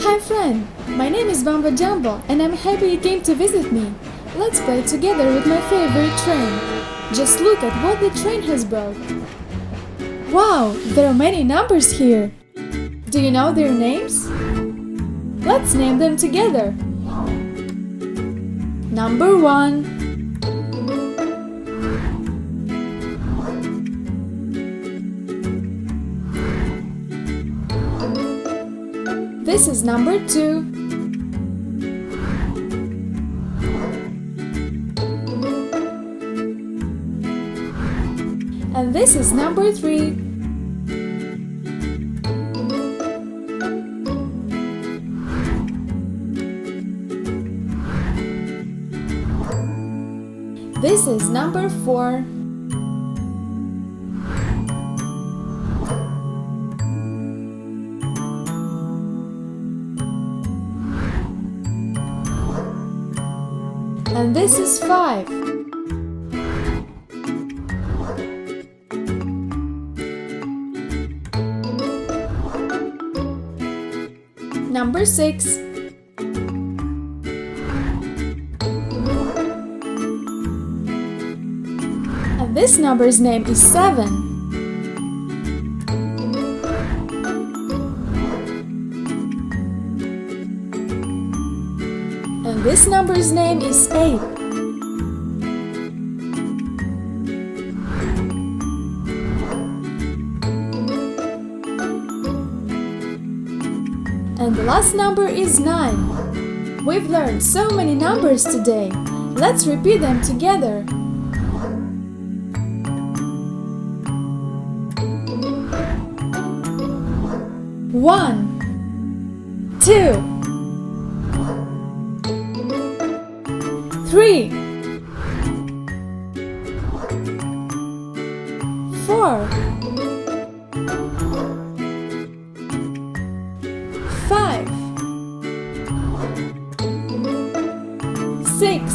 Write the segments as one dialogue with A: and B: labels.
A: Hi friend, my name is Bambo Jambo and I'm happy you came to visit me. Let's play together with my favorite train. Just look at what the train has brought. Wow, there are many numbers here. Do you know their names? Let's name them together. Number 1. This is number 2. And this is number 3. This is number 4. And this is 5. Number 6. And this number's name is 7. And this number's name is 8. And the last number is 9. We've learned so many numbers today. Let's repeat them together. 1, 2, 3, 4, 5, 6,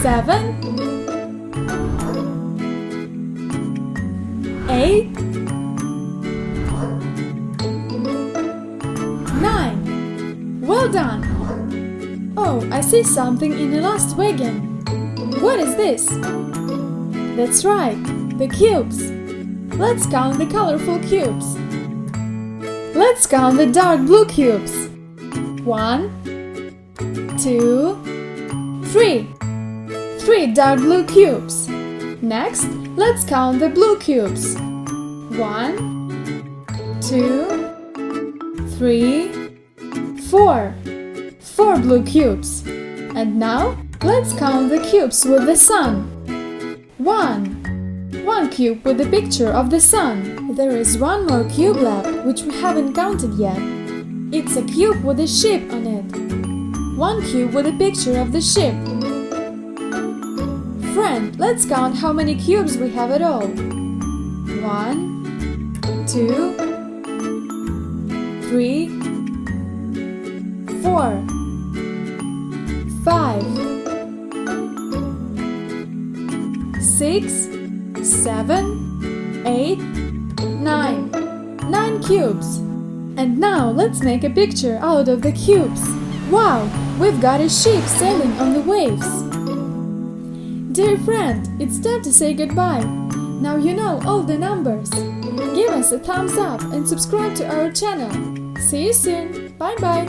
A: 7, 8, 9. Well done! Oh, I see something in the last wagon. What is this? That's right, the cubes. Let's count the colorful cubes. Let's count the dark blue cubes. 1, 2, 3. 3 dark blue cubes. Next, let's count the blue cubes. 1, 2, 3, 4. 4 blue cubes. And now, let's count the cubes with the sun. 1 cube with the picture of the sun. There is one more cube left, which we haven't counted yet. It's a cube with a ship on it. 1 cube with a picture of the ship. Friend, let's count how many cubes we have at all. 1, 2, 3, 4, 5, 6, 7, 8, 9. 9 cubes. And now let's make a picture out of the cubes. Wow, we've got a ship sailing on the waves. Dear friend, it's time to say goodbye. Now you know all the numbers. Give us a thumbs up and subscribe to our channel. See you soon. Bye bye.